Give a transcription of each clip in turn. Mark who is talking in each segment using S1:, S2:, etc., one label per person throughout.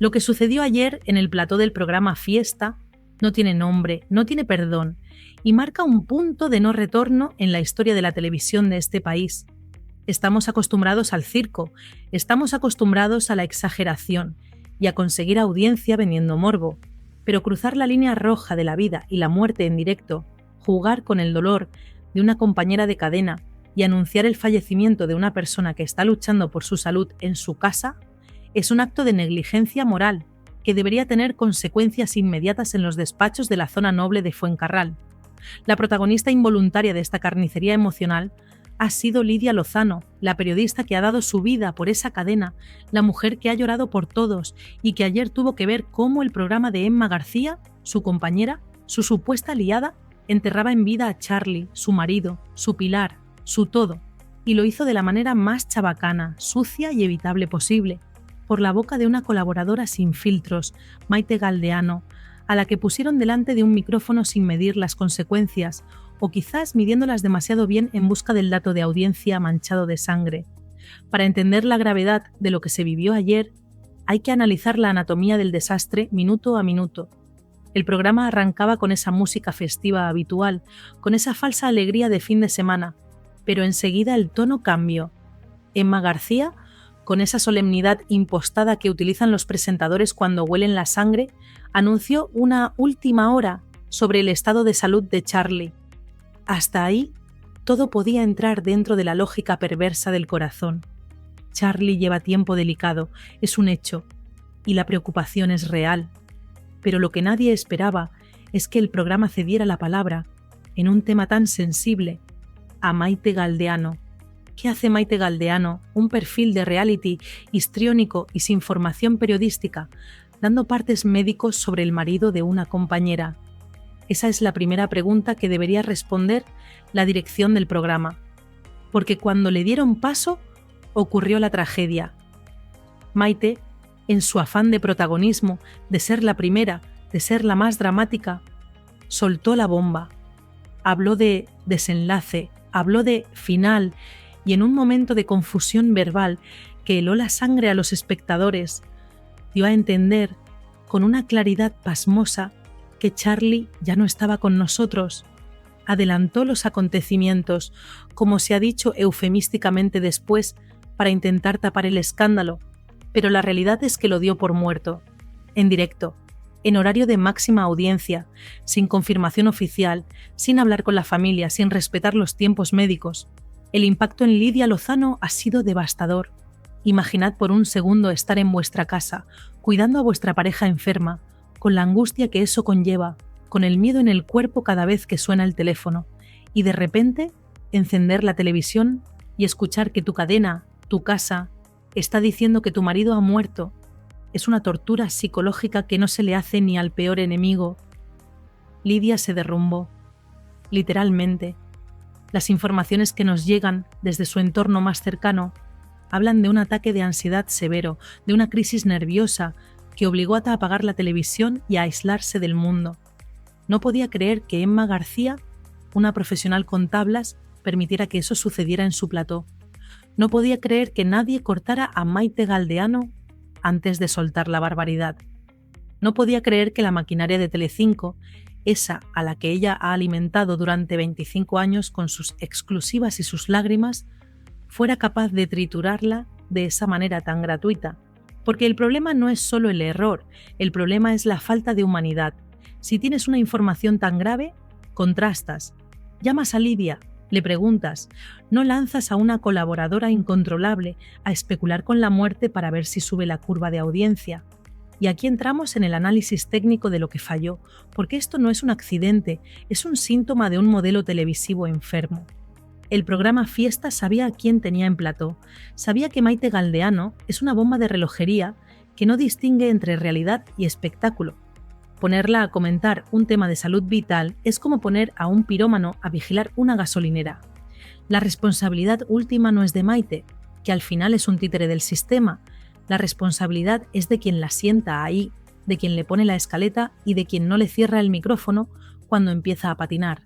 S1: Lo que sucedió ayer en el plató del programa Fiesta no tiene nombre, no tiene perdón, y marca un punto de no retorno en la historia de la televisión de este país. Estamos acostumbrados al circo, estamos acostumbrados a la exageración y a conseguir audiencia vendiendo morbo, pero cruzar la línea roja de la vida y la muerte en directo, jugar con el dolor de una compañera de cadena y anunciar el fallecimiento de una persona que está luchando por su salud en su casa, es un acto de negligencia moral que debería tener consecuencias inmediatas en los despachos de la zona noble de Fuencarral. La protagonista involuntaria de esta carnicería emocional ha sido Lidia Lozano, la periodista que ha dado su vida por esa cadena, la mujer que ha llorado por todos y que ayer tuvo que ver cómo el programa de Emma García, su compañera, su supuesta aliada, enterraba en vida a Charlie, su marido, su pilar, su todo, y lo hizo de la manera más chabacana, sucia y evitable posible, por la boca de una colaboradora sin filtros, Maite Galdeano, a la que pusieron delante de un micrófono sin medir las consecuencias, o quizás midiéndolas demasiado bien en busca del dato de audiencia manchado de sangre. Para entender la gravedad de lo que se vivió ayer, hay que analizar la anatomía del desastre minuto a minuto. El programa arrancaba con esa música festiva habitual, con esa falsa alegría de fin de semana, pero enseguida el tono cambió. Emma García, con esa solemnidad impostada que utilizan los presentadores cuando huelen la sangre, anunció una última hora sobre el estado de salud de Charlie. Hasta ahí, todo podía entrar dentro de la lógica perversa del corazón. Charlie lleva tiempo delicado, es un hecho, y la preocupación es real. Pero lo que nadie esperaba es que el programa cediera la palabra, en un tema tan sensible, a Maite Galdeano. ¿Qué hace Maite Galdeano, un perfil de reality histriónico y sin formación periodística, dando partes médicos sobre el marido de una compañera? Esa es la primera pregunta que debería responder la dirección del programa, porque cuando le dieron paso, ocurrió la tragedia. Maite, en su afán de protagonismo, de ser la primera, de ser la más dramática, soltó la bomba. Habló de desenlace, habló de final, y en un momento de confusión verbal que heló la sangre a los espectadores, dio a entender, con una claridad pasmosa, que Charlie ya no estaba con nosotros. Adelantó los acontecimientos, como se ha dicho eufemísticamente después, para intentar tapar el escándalo, pero la realidad es que lo dio por muerto, en directo, en horario de máxima audiencia, sin confirmación oficial, sin hablar con la familia, sin respetar los tiempos médicos. El impacto en Lidia Lozano ha sido devastador. Imaginad por un segundo estar en vuestra casa, cuidando a vuestra pareja enferma, con la angustia que eso conlleva, con el miedo en el cuerpo cada vez que suena el teléfono, y de repente encender la televisión y escuchar que tu cadena, tu casa, está diciendo que tu marido ha muerto. Es una tortura psicológica que no se le hace ni al peor enemigo. Lidia se derrumbó, literalmente. Las informaciones que nos llegan desde su entorno más cercano hablan de un ataque de ansiedad severo, de una crisis nerviosa que obligó a apagar la televisión y a aislarse del mundo. No podía creer que Emma García, una profesional con tablas, permitiera que eso sucediera en su plató. No podía creer que nadie cortara a Maite Galdeano antes de soltar la barbaridad. No podía creer que la maquinaria de Telecinco, esa a la que ella ha alimentado durante 25 años con sus exclusivas y sus lágrimas, fuera capaz de triturarla de esa manera tan gratuita. Porque el problema no es solo el error, el problema es la falta de humanidad. Si tienes una información tan grave, contrastas, llamas a Lidia, le preguntas, no lanzas a una colaboradora incontrolable a especular con la muerte para ver si sube la curva de audiencia. Y aquí entramos en el análisis técnico de lo que falló, porque esto no es un accidente, es un síntoma de un modelo televisivo enfermo. El programa Fiesta sabía a quién tenía en plató, sabía que Maite Galdeano es una bomba de relojería que no distingue entre realidad y espectáculo. Ponerla a comentar un tema de salud vital es como poner a un pirómano a vigilar una gasolinera. La responsabilidad última no es de Maite, que al final es un títere del sistema. La responsabilidad es de quien la sienta ahí, de quien le pone la escaleta y de quien no le cierra el micrófono cuando empieza a patinar.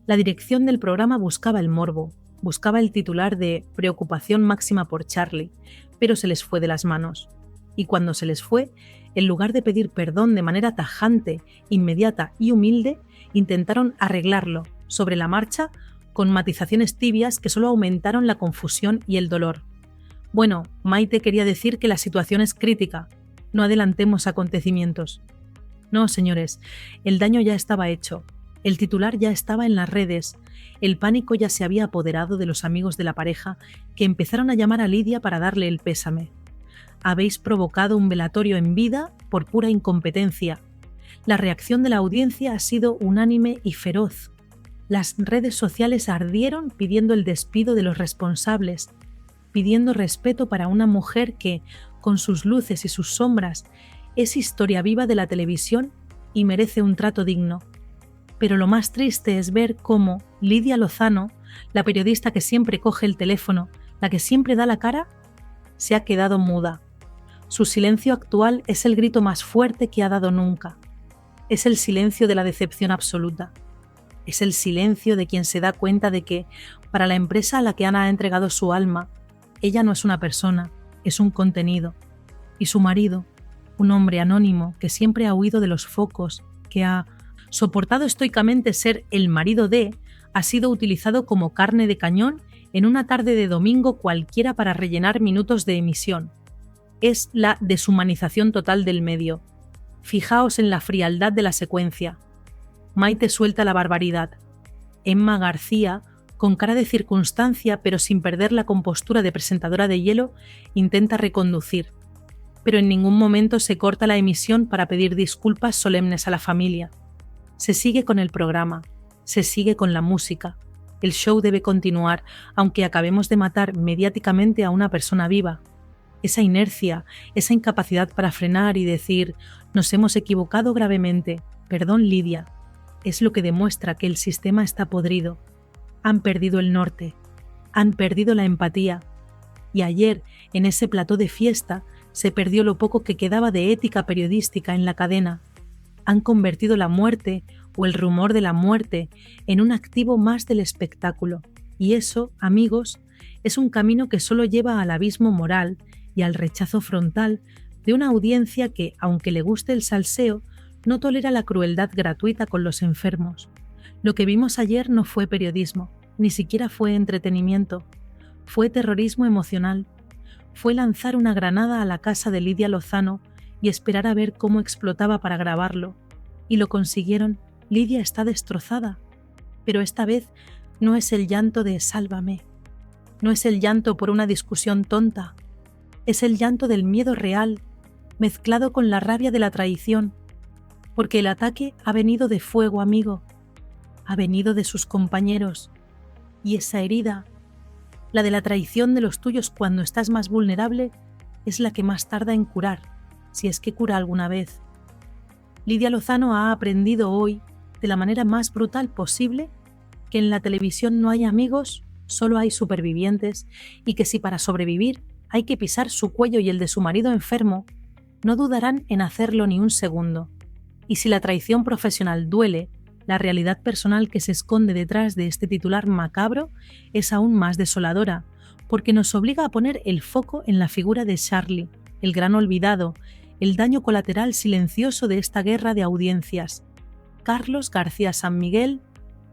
S1: La dirección del programa buscaba el morbo, buscaba el titular de preocupación máxima por Charlie, pero se les fue de las manos. Y cuando se les fue, en lugar de pedir perdón de manera tajante, inmediata y humilde, intentaron arreglarlo sobre la marcha con matizaciones tibias que solo aumentaron la confusión y el dolor. Bueno, Maite quería decir que la situación es crítica. No adelantemos acontecimientos. No, señores, el daño ya estaba hecho. El titular ya estaba en las redes. El pánico ya se había apoderado de los amigos de la pareja, que empezaron a llamar a Lidia para darle el pésame. Habéis provocado un velatorio en vida por pura incompetencia. La reacción de la audiencia ha sido unánime y feroz. Las redes sociales ardieron pidiendo el despido de los responsables, pidiendo respeto para una mujer que, con sus luces y sus sombras, es historia viva de la televisión y merece un trato digno. Pero lo más triste es ver cómo Lidia Lozano, la periodista que siempre coge el teléfono, la que siempre da la cara, se ha quedado muda. Su silencio actual es el grito más fuerte que ha dado nunca. Es el silencio de la decepción absoluta. Es el silencio de quien se da cuenta de que, para la empresa a la que Ana ha entregado su alma, ella no es una persona, es un contenido. Y su marido, un hombre anónimo que siempre ha huido de los focos, que ha soportado estoicamente ser el marido de, ha sido utilizado como carne de cañón en una tarde de domingo cualquiera para rellenar minutos de emisión. Es la deshumanización total del medio. Fijaos en la frialdad de la secuencia. Maite suelta la barbaridad. Emma García, con cara de circunstancia pero sin perder la compostura de presentadora de hielo, intenta reconducir. Pero en ningún momento se corta la emisión para pedir disculpas solemnes a la familia. Se sigue con el programa, se sigue con la música. El show debe continuar, aunque acabemos de matar mediáticamente a una persona viva. Esa inercia, esa incapacidad para frenar y decir «nos hemos equivocado gravemente, perdón Lidia», es lo que demuestra que el sistema está podrido. Han perdido el norte, han perdido la empatía. Y ayer, en ese plató de fiesta, se perdió lo poco que quedaba de ética periodística en la cadena. Han convertido la muerte o el rumor de la muerte en un activo más del espectáculo. Y eso, amigos, es un camino que solo lleva al abismo moral y al rechazo frontal de una audiencia que, aunque le guste el salseo, no tolera la crueldad gratuita con los enfermos. Lo que vimos ayer no fue periodismo, ni siquiera fue entretenimiento. Fue terrorismo emocional. Fue lanzar una granada a la casa de Lidia Lozano y esperar a ver cómo explotaba para grabarlo. Y lo consiguieron. Lidia está destrozada. Pero esta vez no es el llanto de «sálvame». No es el llanto por una discusión tonta. Es el llanto del miedo real, mezclado con la rabia de la traición. Porque el ataque ha venido de fuego, amigo. Ha venido de sus compañeros. Y esa herida, la de la traición de los tuyos cuando estás más vulnerable, es la que más tarda en curar, si es que cura alguna vez. Lidia Lozano ha aprendido hoy, de la manera más brutal posible, que en la televisión no hay amigos, solo hay supervivientes, y que si para sobrevivir hay que pisar su cuello y el de su marido enfermo, no dudarán en hacerlo ni un segundo. Y si la traición profesional duele, la realidad personal que se esconde detrás de este titular macabro es aún más desoladora, porque nos obliga a poner el foco en la figura de Charlie, el gran olvidado, el daño colateral silencioso de esta guerra de audiencias. Carlos García San Miguel,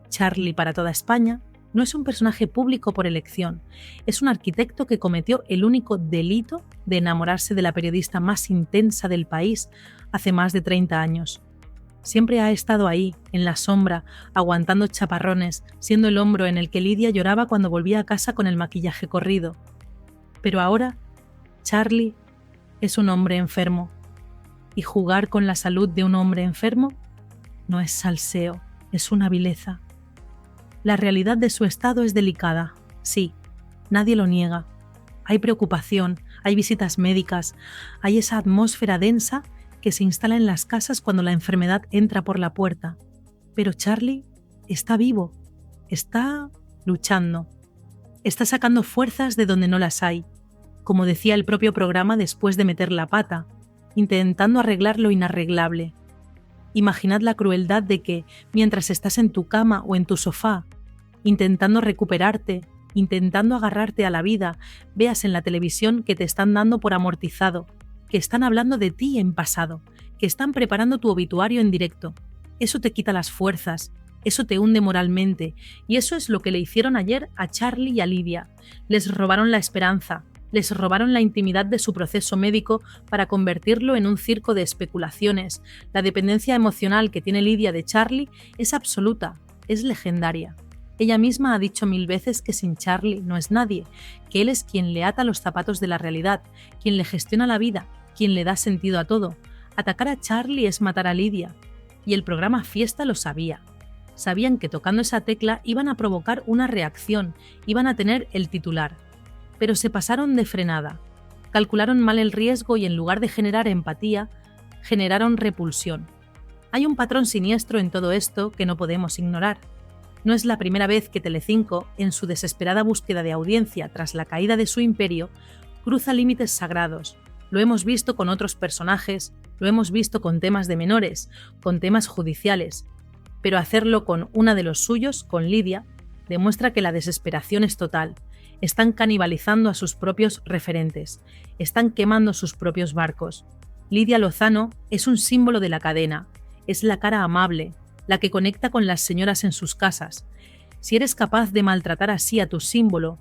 S1: Charlie para toda España, no es un personaje público por elección, es un arquitecto que cometió el único delito de enamorarse de la periodista más intensa del país hace más de 30 años. Siempre ha estado ahí, en la sombra, aguantando chaparrones, siendo el hombro en el que Lidia lloraba cuando volvía a casa con el maquillaje corrido. Pero ahora, Charlie es un hombre enfermo. Y jugar con la salud de un hombre enfermo no es salseo, es una vileza. La realidad de su estado es delicada, sí, nadie lo niega. Hay preocupación, hay visitas médicas, hay esa atmósfera densa que se instala en las casas cuando la enfermedad entra por la puerta. Pero Charlie está vivo, está luchando, está sacando fuerzas de donde no las hay, como decía el propio programa después de meter la pata, intentando arreglar lo inarreglable. Imaginad la crueldad de que, mientras estás en tu cama o en tu sofá, intentando recuperarte, intentando agarrarte a la vida, veas en la televisión que te están dando por amortizado, que están hablando de ti en pasado, que están preparando tu obituario en directo. Eso te quita las fuerzas, eso te hunde moralmente, y eso es lo que le hicieron ayer a Charlie y a Lidia. Les robaron la esperanza, les robaron la intimidad de su proceso médico para convertirlo en un circo de especulaciones. La dependencia emocional que tiene Lidia de Charlie es absoluta, es legendaria. Ella misma ha dicho 1000 veces que sin Charlie no es nadie, que él es quien le ata los zapatos de la realidad, quien le gestiona la vida, quien le da sentido a todo. Atacar a Charlie es matar a Lidia. Y el programa Fiesta lo sabía. Sabían que tocando esa tecla iban a provocar una reacción, iban a tener el titular. Pero se pasaron de frenada. Calcularon mal el riesgo y en lugar de generar empatía, generaron repulsión. Hay un patrón siniestro en todo esto que no podemos ignorar. No es la primera vez que Telecinco, en su desesperada búsqueda de audiencia tras la caída de su imperio, cruza límites sagrados. Lo hemos visto con otros personajes, lo hemos visto con temas de menores, con temas judiciales, pero hacerlo con una de los suyos, con Lidia, demuestra que la desesperación es total. Están canibalizando a sus propios referentes, están quemando sus propios barcos. Lidia Lozano es un símbolo de la cadena, es la cara amable, la que conecta con las señoras en sus casas. Si eres capaz de maltratar así a tu símbolo,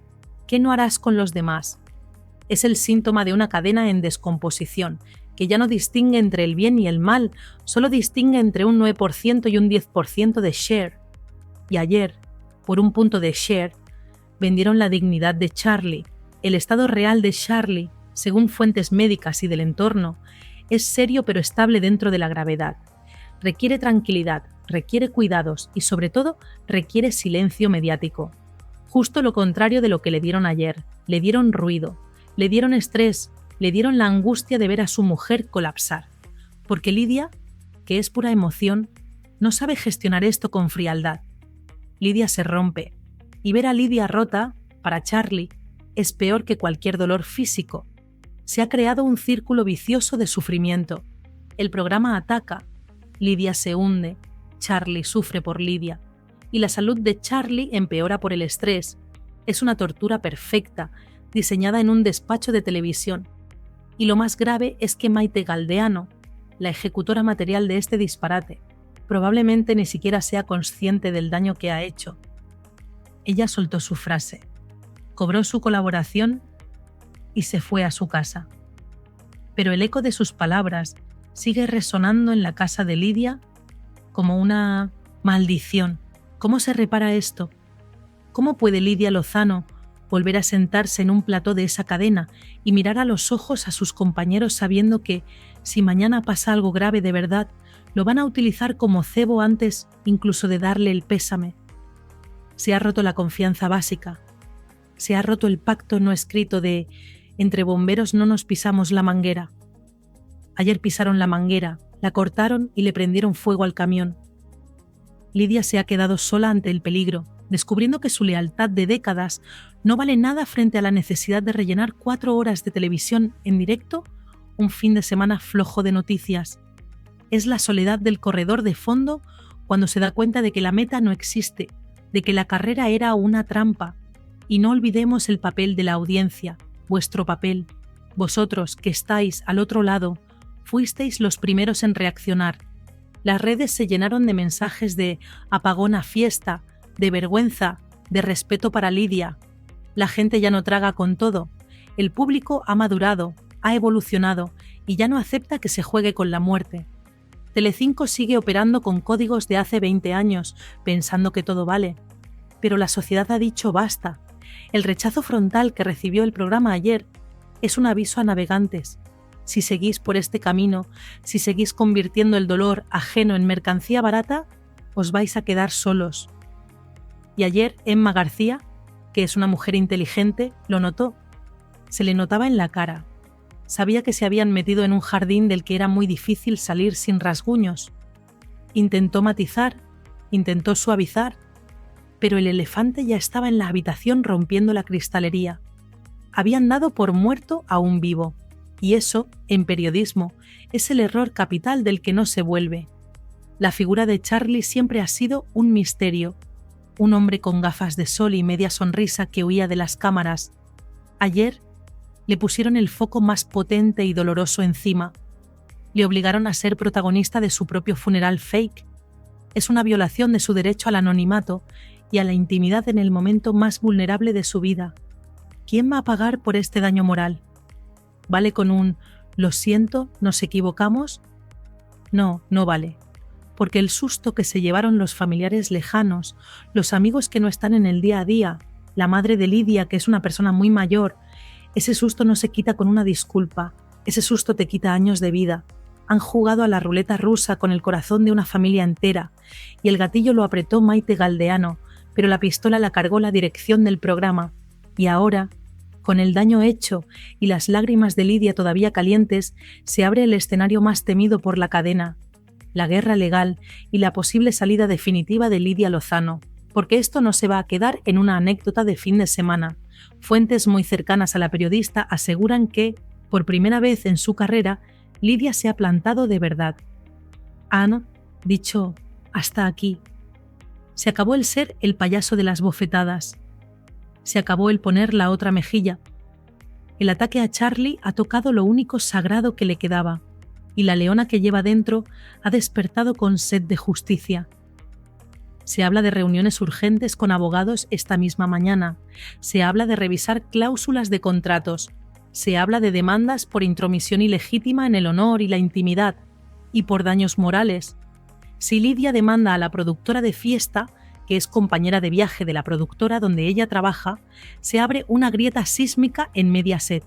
S1: ¿qué no harás con los demás? Es el síntoma de una cadena en descomposición, que ya no distingue entre el bien y el mal, solo distingue entre un 9% y un 10% de share. Y ayer, por un punto de share, vendieron la dignidad de Charlie. El estado real de Charlie, según fuentes médicas y del entorno, es serio pero estable dentro de la gravedad. Requiere tranquilidad, requiere cuidados y sobre todo requiere silencio mediático. Justo lo contrario de lo que le dieron ayer. Le dieron ruido, le dieron estrés, le dieron la angustia de ver a su mujer colapsar. Porque Lidia, que es pura emoción, no sabe gestionar esto con frialdad. Lidia se rompe, y ver a Lidia rota, para Charlie, es peor que cualquier dolor físico. Se ha creado un círculo vicioso de sufrimiento. El programa ataca, Lidia se hunde, Charlie sufre por Lidia, y la salud de Charlie empeora por el estrés. Es una tortura perfecta, diseñada en un despacho de televisión. Y lo más grave es que Maite Galdeano, la ejecutora material de este disparate, probablemente ni siquiera sea consciente del daño que ha hecho. Ella soltó su frase, cobró su colaboración y se fue a su casa. Pero el eco de sus palabras sigue resonando en la casa de Lidia como una maldición. ¿Cómo se repara esto? ¿Cómo puede Lidia Lozano volver a sentarse en un plató de esa cadena y mirar a los ojos a sus compañeros sabiendo que, si mañana pasa algo grave de verdad, lo van a utilizar como cebo antes incluso de darle el pésame? Se ha roto la confianza básica. Se ha roto el pacto no escrito de entre bomberos no nos pisamos la manguera. Ayer pisaron la manguera, la cortaron y le prendieron fuego al camión. Lidia se ha quedado sola ante el peligro, descubriendo que su lealtad de décadas no vale nada frente a la necesidad de rellenar 4 horas de televisión en directo un fin de semana flojo de noticias. Es la soledad del corredor de fondo cuando se da cuenta de que la meta no existe, de que la carrera era una trampa. Y no olvidemos el papel de la audiencia, vuestro papel. Vosotros, que estáis al otro lado, fuisteis los primeros en reaccionar. Las redes se llenaron de mensajes de apagón a Fiesta, de vergüenza, de respeto para Lidia. La gente ya no traga con todo. El público ha madurado, ha evolucionado y ya no acepta que se juegue con la muerte. Telecinco sigue operando con códigos de hace 20 años, pensando que todo vale. Pero la sociedad ha dicho basta. El rechazo frontal que recibió el programa ayer es un aviso a navegantes. Si seguís por este camino, si seguís convirtiendo el dolor ajeno en mercancía barata, os vais a quedar solos. Y ayer Emma García, que es una mujer inteligente, lo notó. Se le notaba en la cara. Sabía que se habían metido en un jardín del que era muy difícil salir sin rasguños. Intentó matizar, intentó suavizar, pero el elefante ya estaba en la habitación rompiendo la cristalería. Habían dado por muerto a un vivo. Y eso, en periodismo, es el error capital del que no se vuelve. La figura de Charlie siempre ha sido un misterio. Un hombre con gafas de sol y media sonrisa que huía de las cámaras. Ayer Le pusieron el foco más potente y doloroso encima. Le obligaron a ser protagonista de su propio funeral fake. Es una violación de su derecho al anonimato y a la intimidad en el momento más vulnerable de su vida. ¿Quién va a pagar por este daño moral? ¿Vale con un «lo siento, nos equivocamos»? No, no vale. Porque el susto que se llevaron los familiares lejanos, los amigos que no están en el día a día, la madre de Lidia, que es una persona muy mayor, ese susto no se quita con una disculpa, ese susto te quita años de vida. Han jugado a la ruleta rusa con el corazón de una familia entera, y el gatillo lo apretó Maite Galdeano, pero la pistola la cargó la dirección del programa, y ahora, con el daño hecho y las lágrimas de Lidia todavía calientes, se abre el escenario más temido por la cadena, la guerra legal y la posible salida definitiva de Lidia Lozano, porque esto no se va a quedar en una anécdota de fin de semana. Fuentes muy cercanas a la periodista aseguran que, por primera vez en su carrera, Lidia se ha plantado de verdad. Han dicho «hasta aquí». Se acabó el ser el payaso de las bofetadas. Se acabó el poner la otra mejilla. El ataque a Charlie ha tocado lo único sagrado que le quedaba, y la leona que lleva dentro ha despertado con sed de justicia. Se habla de reuniones urgentes con abogados esta misma mañana. Se habla de revisar cláusulas de contratos. Se habla de demandas por intromisión ilegítima en el honor y la intimidad, y por daños morales. Si Lidia demanda a la productora de Fiesta, que es compañera de viaje de la productora donde ella trabaja, se abre una grieta sísmica en Mediaset.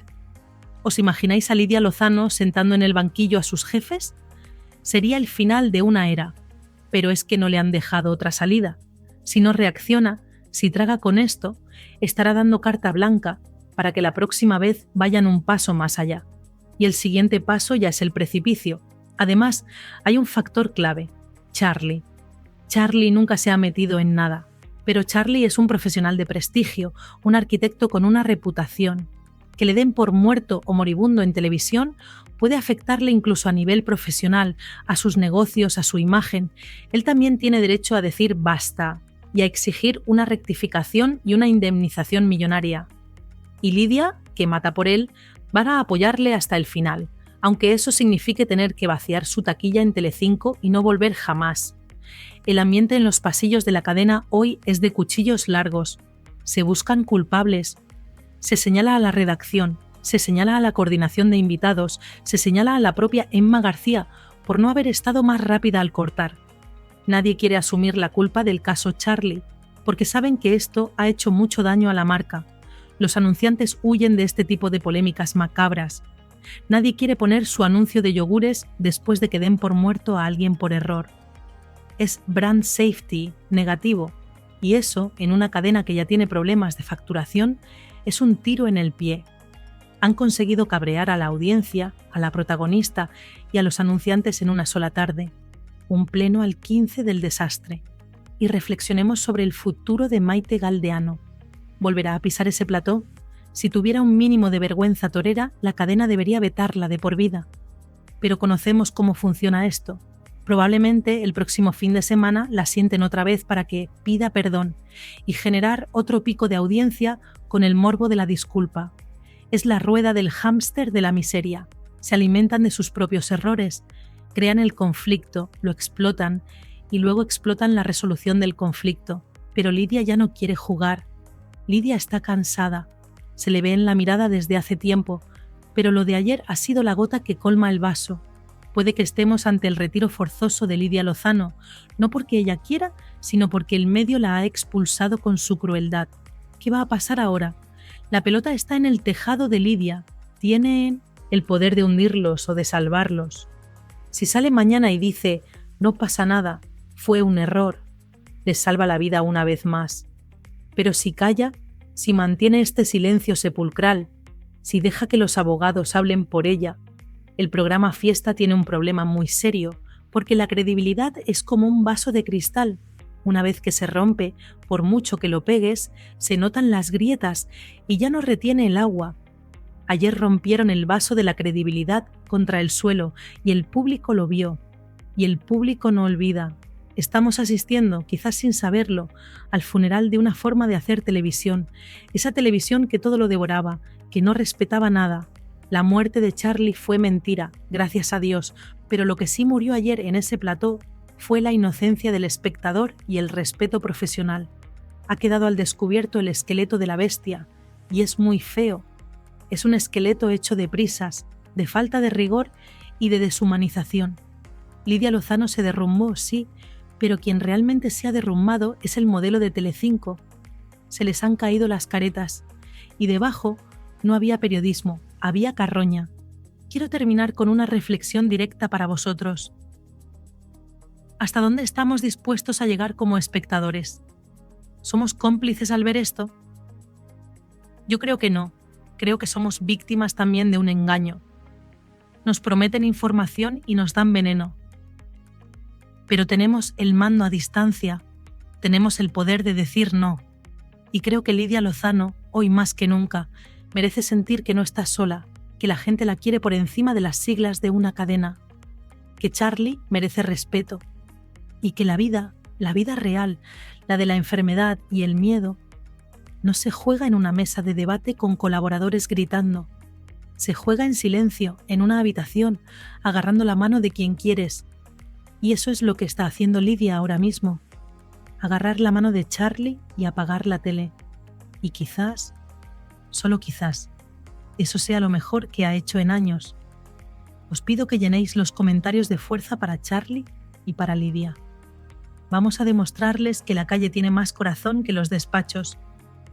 S1: ¿Os imagináis a Lidia Lozano sentando en el banquillo a sus jefes? Sería el final de una era, pero es que no le han dejado otra salida. Si no reacciona, si traga con esto, estará dando carta blanca para que la próxima vez vayan un paso más allá. Y el siguiente paso ya es el precipicio. Además, hay un factor clave: Charlie. Charlie nunca se ha metido en nada, pero Charlie es un profesional de prestigio, un arquitecto con una reputación. Que le den por muerto o moribundo en televisión puede afectarle incluso a nivel profesional, a sus negocios, a su imagen. Él también tiene derecho a decir basta y a exigir una rectificación y una indemnización millonaria. Y Lidia, que mata por él, va a apoyarle hasta el final, aunque eso signifique tener que vaciar su taquilla en Telecinco y no volver jamás. El ambiente en los pasillos de la cadena hoy es de cuchillos largos. Se buscan culpables. Se señala a la redacción, se señala a la coordinación de invitados, se señala a la propia Emma García por no haber estado más rápida al cortar. Nadie quiere asumir la culpa del caso Charlie, porque saben que esto ha hecho mucho daño a la marca. Los anunciantes huyen de este tipo de polémicas macabras. Nadie quiere poner su anuncio de yogures después de que den por muerto a alguien por error. Es brand safety negativo, y eso, en una cadena que ya tiene problemas de facturación, es un tiro en el pie. Han conseguido cabrear a la audiencia, a la protagonista y a los anunciantes en una sola tarde. Un pleno al 15 del desastre. Y reflexionemos sobre el futuro de Maite Galdeano. ¿Volverá a pisar ese plató? Si tuviera un mínimo de vergüenza torera, la cadena debería vetarla de por vida. Pero conocemos cómo funciona esto. Probablemente el próximo fin de semana la sienten otra vez para que pida perdón y generar otro pico de audiencia con el morbo de la disculpa. Es la rueda del hámster de la miseria. Se alimentan de sus propios errores, crean el conflicto, lo explotan y luego explotan la resolución del conflicto. Pero Lidia ya no quiere jugar. Lidia está cansada. Se le ve en la mirada desde hace tiempo, pero lo de ayer ha sido la gota que colma el vaso. Puede que estemos ante el retiro forzoso de Lidia Lozano, no porque ella quiera, sino porque el medio la ha expulsado con su crueldad. ¿Qué va a pasar ahora? La pelota está en el tejado de Lidia. Tienen el poder de hundirlos o de salvarlos. Si sale mañana y dice «no pasa nada, fue un error», les salva la vida una vez más. Pero si calla, si mantiene este silencio sepulcral, si deja que los abogados hablen por ella, el programa Fiesta tiene un problema muy serio, porque la credibilidad es como un vaso de cristal. Una vez que se rompe, por mucho que lo pegues, se notan las grietas y ya no retiene el agua. Ayer rompieron el vaso de la credibilidad contra el suelo y el público lo vio. Y el público no olvida. Estamos asistiendo, quizás sin saberlo, al funeral de una forma de hacer televisión, esa televisión que todo lo devoraba, que no respetaba nada. La muerte de Charlie fue mentira, gracias a Dios, pero lo que sí murió ayer en ese plató fue la inocencia del espectador y el respeto profesional. Ha quedado al descubierto el esqueleto de la bestia, y es muy feo. Es un esqueleto hecho de prisas, de falta de rigor y de deshumanización. Lidia Lozano se derrumbó, sí, pero quien realmente se ha derrumbado es el modelo de Telecinco. Se les han caído las caretas, y debajo no había periodismo, había carroña. Quiero terminar con una reflexión directa para vosotros. ¿Hasta dónde estamos dispuestos a llegar como espectadores? ¿Somos cómplices al ver esto? Yo creo que no. Creo que somos víctimas también de un engaño. Nos prometen información y nos dan veneno. Pero tenemos el mando a distancia, tenemos el poder de decir no. Y creo que Lidia Lozano, hoy más que nunca, merece sentir que no está sola, que la gente la quiere por encima de las siglas de una cadena, que Charlie merece respeto y que la vida real, la de la enfermedad y el miedo, no se juega en una mesa de debate con colaboradores gritando. Se juega en silencio, en una habitación, agarrando la mano de quien quieres. Y eso es lo que está haciendo Lidia ahora mismo. Agarrar la mano de Charlie y apagar la tele. Y quizás, solo quizás, eso sea lo mejor que ha hecho en años. Os pido que llenéis los comentarios de fuerza para Charlie y para Lidia. Vamos a demostrarles que la calle tiene más corazón que los despachos.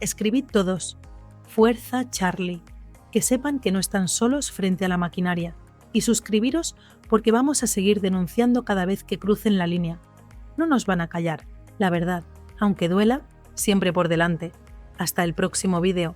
S1: Escribid todos. Fuerza, Charlie. Que sepan que no están solos frente a la maquinaria. Y suscribiros porque vamos a seguir denunciando cada vez que crucen la línea. No nos van a callar, la verdad, aunque duela, siempre por delante. Hasta el próximo vídeo.